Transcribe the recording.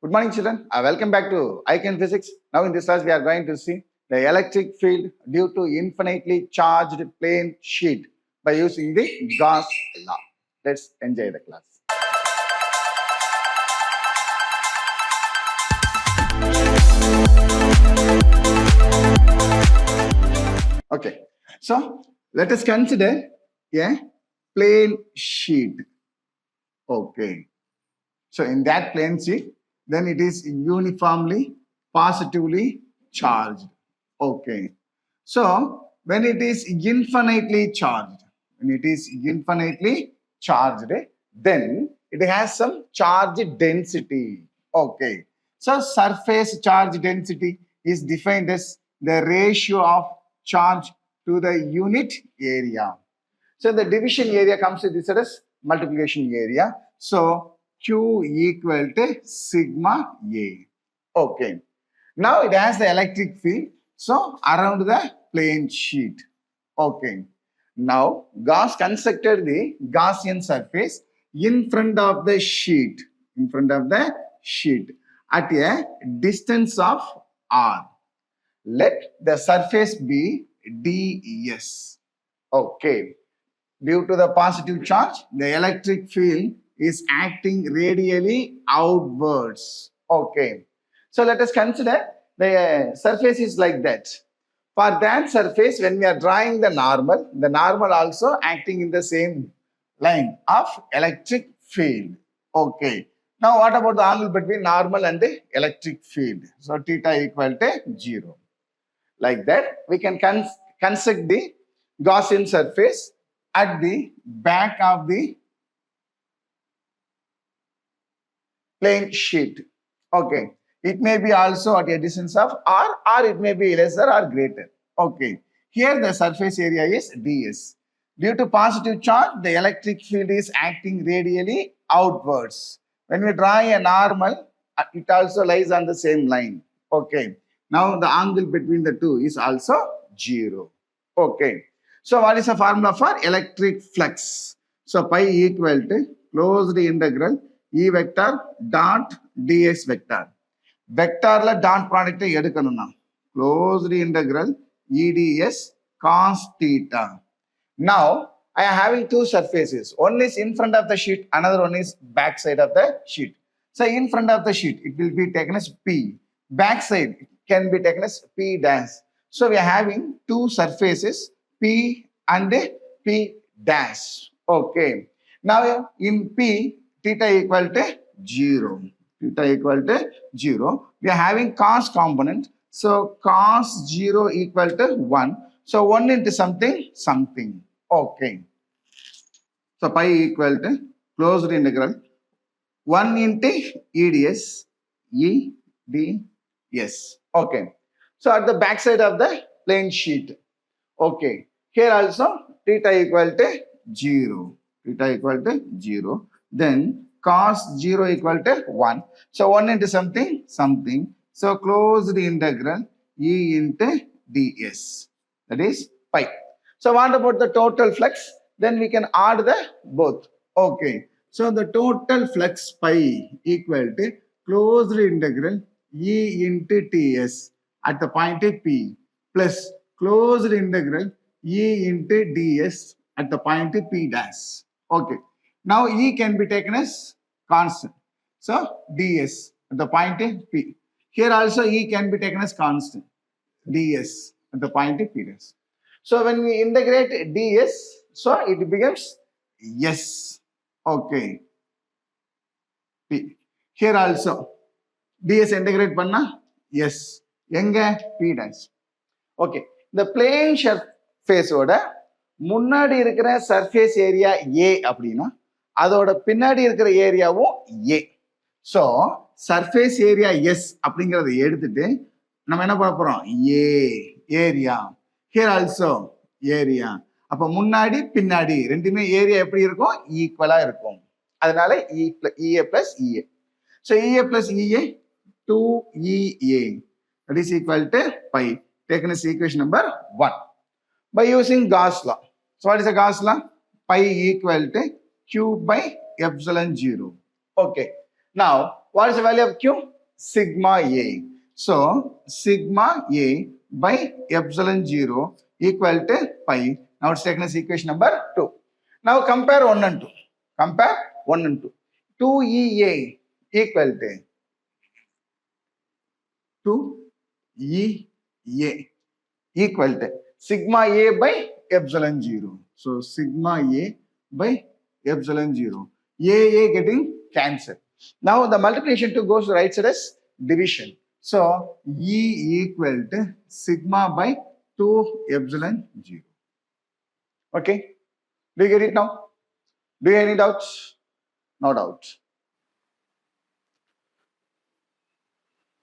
Good morning, children. Welcome back to Ican Physics. Now, in this class, we are going to see the electric field due to infinitely charged plane sheet by using the Gauss law. Let's enjoy the class. Okay, so let us consider a plane sheet. Okay, so in that plane sheet, then it is uniformly positively charged. Okay, so when it is infinitely charged, then it has some charge density. Okay, so surface charge density is defined as the ratio of charge to the unit area. So the division area comes to this as multiplication area. So Q equal to sigma A. Okay. Now it has the electric field. So around the plane sheet. Okay. Now Gauss constructed the Gaussian surface in front of the sheet. At a distance of R. Let the surface be ds. Okay. Due to the positive charge, the electric field is acting radially outwards. Okay. So let us consider the surface is like that. For that surface, when we are drawing the normal also acting in the same line of electric field. Okay. Now what about the angle between normal and the electric field? So theta equal to 0. Like that, we can construct the Gaussian surface at the back of the plane sheet. Okay. It may be also at a distance of R or it may be lesser or greater. Okay. Here the surface area is ds. Due to positive charge, the electric field is acting radially outwards. When we draw a normal, it also lies on the same line. Okay. Now the angle between the two is also 0. Okay. So what is the formula for electric flux? So pi equal to closed integral E vector dot ds vector. Vector la dot product edukanuna. Closed integral EDS cos theta. Now I am having two surfaces. One is in front of the sheet, another one is back side of the sheet. So in front of the sheet, it will be taken as P. Back side can be taken as P dash. So we are having two surfaces, P and P dash. Okay. Now in P, theta equal to 0. We are having cos component. So cos 0 equal to 1. So 1 into something. Okay. So pi equal to closed integral 1 into EDS. Okay. So at the back side of the plane sheet. Okay. Here also theta equal to 0. Then cos 0 equal to 1. So 1 into something. So closed integral E into ds. That is pi. So what about the total flux? Then we can add the both. Okay. So the total flux pi equal to closed integral E into ts at the point P plus closed integral E into ds at the point P dash. Okay. Now E can be taken as constant. So ds at the point P. Here also E can be taken as constant. ds at the point P dash. So when we integrate ds, so it becomes S. Okay. P. Here also ds integrate panna S. Enga P dash. Okay. The plane surface oda முன்னாடி இருக்கிற surface area A அப்படின்னா அதோட பின்னாடி இருக்கிற ஏரியாவும் A. So surface area S அப்படிங்கிறத எடுத்துட்டு நம்ம என்ன பண்ண போறோம் ஏரியா. Here also area. அப்போ முன்னாடி பின்னாடி ரெண்டுமே ஏரியா எப்படி இருக்கும்? ஈக்குவலா இருக்கும். அதனால EA plus EA. So EA plus EA 2EA. That is equal to pi. Taken as equation number 1 by using Gauss law. So what is the Gauss law? Pi equal to Q by epsilon 0. Okay. Now what is the value of Q? Sigma A. So sigma A by epsilon 0 equal to pi. Now it's taken as equation number 2. Now compare 1 and 2. Compare 1 and 2. 2EA equal to 2EA equal to sigma A by epsilon 0. So sigma A by epsilon 0. A getting cancelled. Now the multiplication 2 goes to right side as division. So E equal to sigma by 2 epsilon 0. Okay. Do you get it now? Do you have any doubts? No doubt.